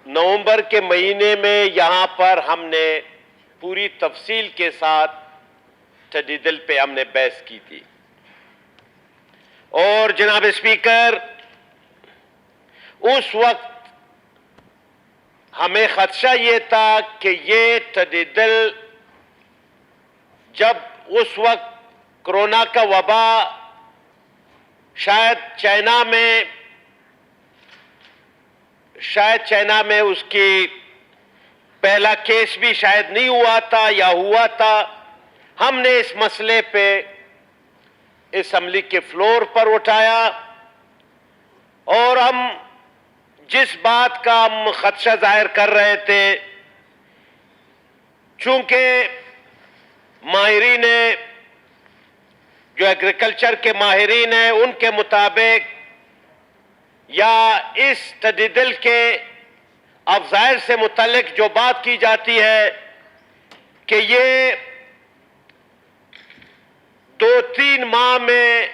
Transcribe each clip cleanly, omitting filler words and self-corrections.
نومبر کے مہینے میں یہاں پر ہم نے پوری تفصیل کے ساتھ ٹڈیدل پہ ہم نے بحث کی تھی، اور جناب اسپیکر اس وقت ہمیں خدشہ یہ تھا کہ یہ ٹڈیدل جب اس وقت کورونا کا وبا شاید چائنا میں اس کی پہلا کیس بھی شاید نہیں ہوا تھا یا ہوا تھا، ہم نے اس مسئلے پہ اسمبلی کے فلور پر اٹھایا، اور ہم جس بات کا ہم خدشہ ظاہر کر رہے تھے، چونکہ ماہرین جو ایگریکلچر کے ماہرین ہیں ان کے مطابق یا اس ٹڈیدل کے افزائش سے متعلق جو بات کی جاتی ہے کہ یہ 2-3 ماہ میں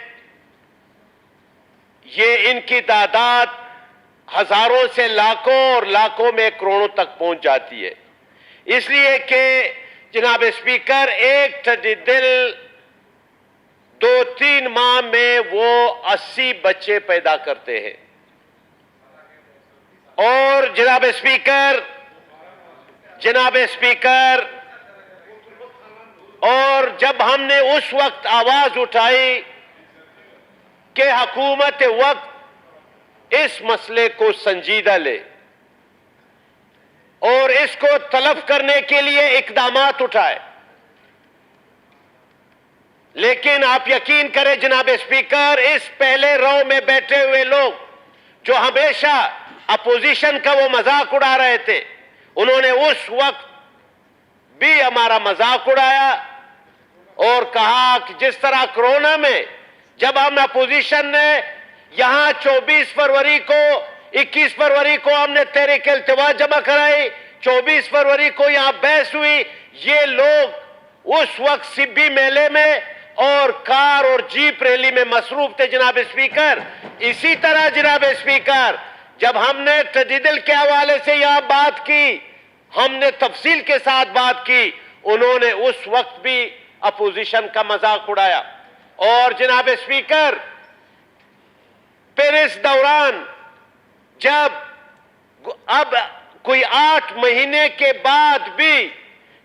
یہ ان کی تعداد ہزاروں سے لاکھوں اور لاکھوں میں کروڑوں تک پہنچ جاتی ہے، اس لیے کہ جناب اسپیکر ایک ٹڈیدل 2-3 ماہ میں وہ 80 بچے پیدا کرتے ہیں، اور جناب اسپیکر اور جب ہم نے اس وقت آواز اٹھائی کہ حکومت وقت اس مسئلے کو سنجیدہ لے اور اس کو تلف کرنے کے لیے اقدامات اٹھائے، لیکن آپ یقین کریں جناب اسپیکر، اس پہلے رو میں بیٹھے ہوئے لوگ جو ہمیشہ اپوزیشن کا وہ مذاق اڑا رہے تھے، انہوں نے اس وقت بھی ہمارا مذاق اڑایا اور کہا کہ جس طرح کرونا میں جب ہم اپوزیشن نے یہاں 24 فروری کو 21 فروری کو ہم نے تحریک التوا جمع کرائی، 24 فروری کو یہاں بحث ہوئی، یہ لوگ اس وقت سبی میلے میں اور کار اور جیپ ریلی میں مصروف تھے جناب اسپیکر۔ اسی طرح جناب اسپیکر جب ہم نے ٹڈیدل کے حوالے سے یہاں بات کی، ہم نے تفصیل کے ساتھ بات کی، انہوں نے اس وقت بھی اپوزیشن کا مذاق اڑایا، اور جناب اسپیکر پھر اس دوران جب اب کوئی 8 مہینے کے بعد بھی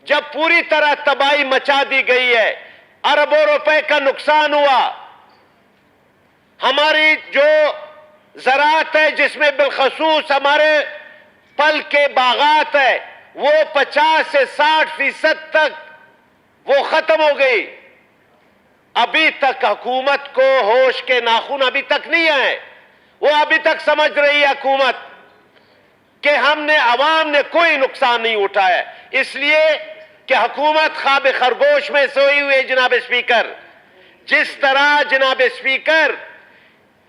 جب پوری طرح تباہی مچا دی گئی ہے، اربوں روپے کا نقصان ہوا، ہماری جو زراعت ہے جس میں بالخصوص ہمارے پھل کے باغات ہے وہ 50 سے 60% تک وہ ختم ہو گئی، ابھی تک حکومت کو ہوش کے ناخن ابھی تک نہیں آئے، وہ ابھی تک سمجھ رہی ہے حکومت کہ ہم نے عوام نے کوئی نقصان نہیں اٹھایا، اس لیے کہ حکومت خواب خرگوش میں سوئی ہوئی ہے جناب اسپیکر۔ جس طرح جناب اسپیکر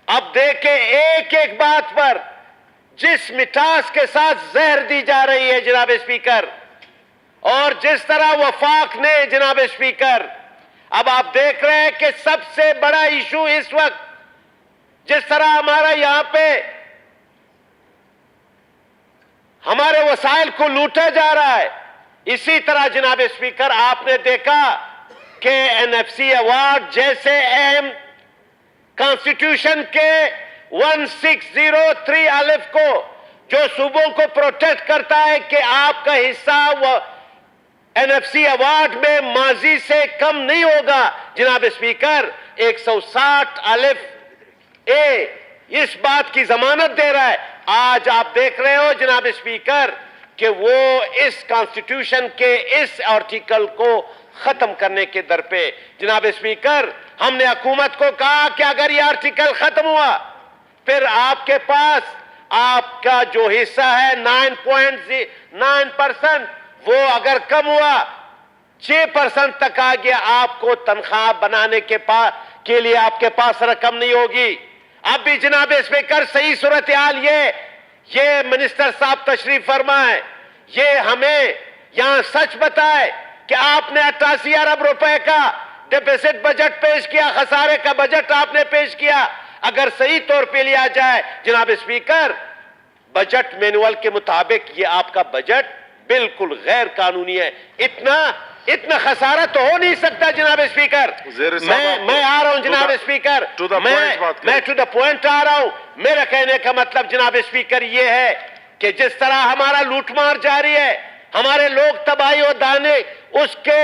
اب دیکھیں ایک ایک بات پر جس مٹھاس کے ساتھ زہر دی جا رہی ہے جناب اسپیکر، اور جس طرح وفاق نے جناب اسپیکر اب آپ دیکھ رہے ہیں کہ سب سے بڑا ایشو اس وقت جس طرح ہمارا یہاں پہ ہمارے وسائل کو لوٹا جا رہا ہے، اسی طرح جناب اسپیکر آپ نے دیکھا کہ NFC ایوارڈ جیسے اہم کانسٹیٹیوشن کے 1603 الف کو جو صوبوں کو پروٹیکٹ کرتا ہے کہ آپ کا حصہ NFC ایوارڈ میں ماضی سے کم نہیں ہوگا، جناب اسپیکر 160 الف اے اس بات کی ضمانت دے رہا ہے۔ آج آپ دیکھ رہے ہو جناب اسپیکر کہ وہ اس کانسٹیٹیوشن کے اس آرٹیکل کو ختم کرنے کے در پہ، جناب اسپیکر ہم نے حکومت کو کہا کہ اگر یہ آرٹیکل ختم ہوا پھر آپ کے پاس آپ کا جو حصہ ہے 9.9% وہ اگر کم ہوا 6% تک آ گیا، آپ کو تنخواہ بنانے کے لیے آپ کے پاس رقم نہیں ہوگی۔ اب بھی جناب اسپیکر صحیح صورتحال یہ منسٹر صاحب تشریف فرمائے، یہ ہمیں یہاں سچ بتائے کہ آپ نے 88 ارب روپے کا ڈیفیسٹ بجٹ پیش کیا، خسارے کا بجٹ آپ نے پیش کیا۔ اگر صحیح طور پہ لیا جائے جناب اسپیکر بجٹ مینول کے مطابق یہ آپ کا بجٹ بالکل غیر قانونی ہے. اتنا خسارہ تو ہو نہیں سکتا جناب اسپیکر. میں آ رہا ہوں جناب اسپیکر, میں ٹو دا پوائنٹ آ رہا ہوں. میرا کہنے کا مطلب جناب اسپیکر یہ ہے کہ جس طرح ہمارا لوٹ مار جاری ہے, ہمارے لوگ تباہی و دانے اس کے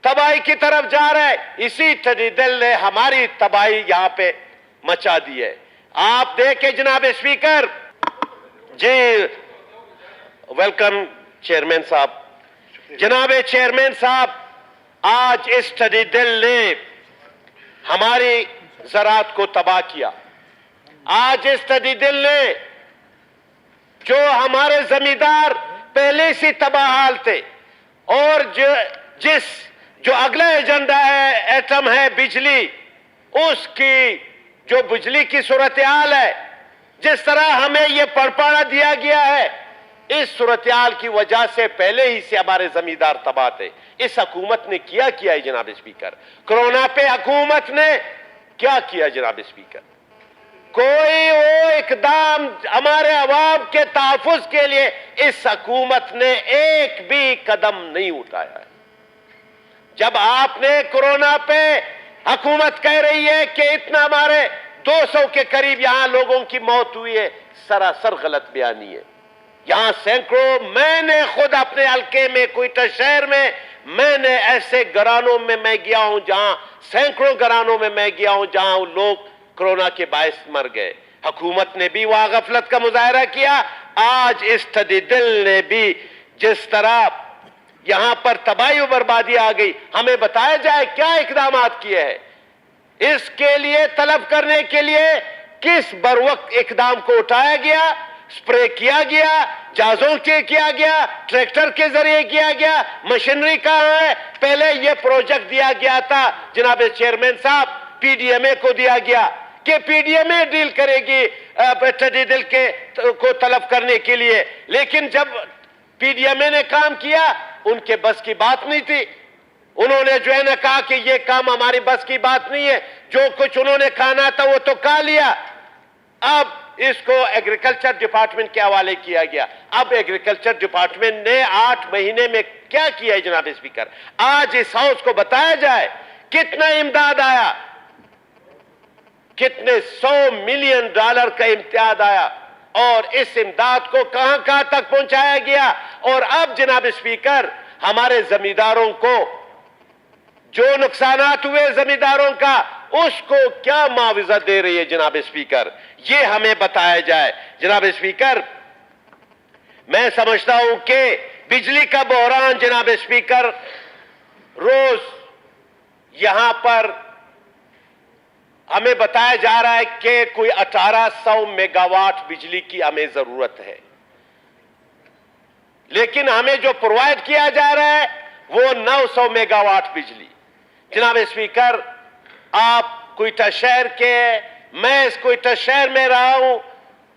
تباہی کی طرف جا رہے ہیں, اسی ٹڈی دل نے ہماری تباہی یہاں پہ مچا دی ہے. آپ دیکھیں جناب اسپیکر. جی ویلکم چیئرمین صاحب. جناب چیئرمین صاحب, آج اس ٹڈی دل نے ہماری زراعت کو تباہ کیا. آج اس ٹڈی دل نے جو ہمارے زمیندار پہلے سے تباہ حال تھے, اور جو اگلا ایجنڈا ہے ایٹم ہے بجلی, اس کی جو بجلی کی صورتحال ہے, جس طرح ہمیں یہ پڑپاڑا دیا گیا ہے, اس صورتحال کی وجہ سے پہلے ہی سے ہمارے زمیندار تباہ تھے. اس حکومت نے کیا ہے جناب اسپیکر؟ کرونا پہ حکومت نے کیا کیا جناب اسپیکر؟ کوئی وہ اقدام ہمارے عوام کے تحفظ کے لیے اس حکومت نے ایک بھی قدم نہیں اٹھایا ہے. جب آپ نے کرونا پہ حکومت کہہ رہی ہے کہ اتنا ہمارے 200 کے قریب یہاں لوگوں کی موت ہوئی ہے, سراسر غلط بیانی ہے. یہاں سینکڑوں, میں نے خود اپنے حلقے میں کوئٹہ شہر میں نے ایسے گھرانوں میں گیا ہوں جہاں سینکڑوں گھرانوں میں گیا ہوں جہاں لوگ کرونا کے باعث مر گئے. حکومت نے بھی وہاں غفلت کا مظاہرہ کیا. آج اس ٹڈی دل نے بھی جس طرح یہاں پر تباہی و بربادی آ گئی, ہمیں بتایا جائے کیا اقدامات کیے ہیں. اس کے لیے طلب کرنے کے لیے کس بروقت اقدام کو اٹھایا گیا, سپرے کیا گیا, جہازوں کے کیا گیا, ٹریکٹر کے ذریعے کیا گیا, مشینری کہاں ہے؟ پہلے یہ پروجیکٹ دیا گیا تھا جناب چیئرمین صاحب, پی ڈی ایم اے کو دیا گیا کہ P D M A deal کرے گی ٹڈی دل کو طلب کرنے کے لیے. لیکن جب پی ڈی ایم اے نے کام کیا, ان کے بس کی بات نہیں تھی. انہوں نے جو ہے نا کہا کہ یہ کام ہماری بس کی بات نہیں ہے, جو کچھ انہوں نے کہنا تھا وہ تو کہا لیا. اب اس کو ایگریکلچر ڈپارٹمنٹ کے حوالے کیا گیا. اب ایگریکلچر ڈپارٹمنٹ نے 8 مہینے میں کیا کیا ہے جناب اسپیکر؟ آج اس ہاؤس کو بتایا جائے کتنا امداد آیا, کتنے $100 ملین کا امداد آیا, اور اس امداد کو کہاں تک پہنچایا گیا. اور اب جناب اسپیکر ہمارے زمینداروں کو جو نقصانات ہوئے زمینداروں کا, اس کو کیا معاوضہ دے رہی ہے جناب اسپیکر؟ یہ ہمیں بتایا جائے. جناب اسپیکر میں سمجھتا ہوں کہ بجلی کا بحران جناب اسپیکر روز یہاں پر ہمیں بتایا جا رہا ہے کہ کوئی 1800 میگا واٹ بجلی کی ہمیں ضرورت ہے, لیکن ہمیں جو پرووائڈ کیا جا رہا ہے وہ 900 میگا واٹ بجلی. جناب اسپیکر آپ کوئٹہ شہر کے, میں اس کوئٹہ شہر میں رہا ہوں,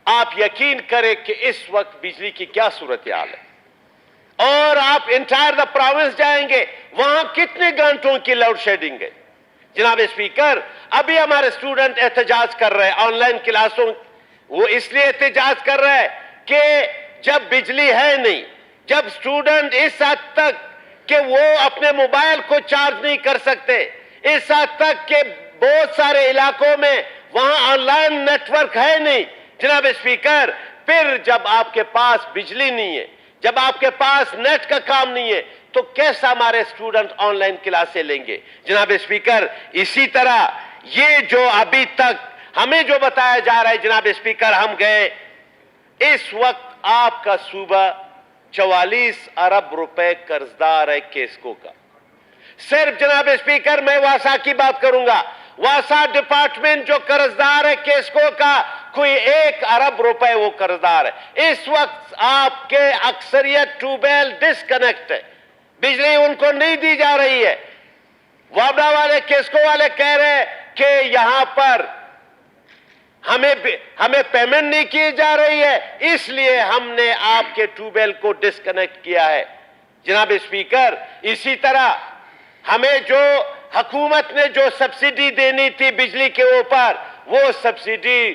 آپ یقین کریں کہ اس وقت بجلی کی کیا صورتحال ہے. اور آپ انٹائر دا پروونس جائیں گے, وہاں کتنے گھنٹوں کی لوڈ شیڈنگ ہے. جناب اسپیکر ابھی ہمارے اسٹوڈنٹ احتجاج کر رہے ہیں آن لائن کلاسوں, وہ اس لیے احتجاج کر رہے ہیں کہ جب بجلی ہے نہیں, جب اسٹوڈنٹ اس حد تک کہ وہ اپنے موبائل کو چارج نہیں کر سکتے, اس حد تک کہ بہت سارے علاقوں میں وہاں آن لائن نیٹ ورک ہے نہیں. جناب اسپیکر پھر جب آپ کے پاس بجلی نہیں ہے, جب آپ کے پاس نیٹ کا کام نہیں ہے, تو کیسا ہمارے اسٹوڈنٹ آن لائن کلاسیں لیں گے؟ جناب اسپیکر اسی طرح یہ جو ابھی تک ہمیں جو بتایا جا رہا ہے جناب اسپیکر, ہم گئے, اس وقت آپ کا صوبہ 44 ارب روپے قرضدار ہے کیسکو کا. صرف جناب اسپیکر میں واسا کی بات کروں گا, واسا ڈپارٹمنٹ جو قرضدار ہے کیسکو کا, کوئی 1 ارب روپے وہ قرضدار ہے. اس وقت آپ کے اکثریت ٹیوب ویل ڈسکنیکٹ ہے, بجلی ان کو نہیں دی جا رہی ہے. وابڈا والے کیسکو والے کہہ رہے ہیں کہ یہاں پر ہمیں پیمنٹ نہیں کی جا رہی ہے, اس لیے ہم نے آپ کے ٹیوب ویل کو ڈسکنیکٹ کیا ہے. جناب اسپیکر اسی طرح ہمیں جو حکومت نے جو سبسڈی دینی تھی بجلی کے اوپر, وہ سبسڈی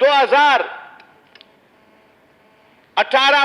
2018,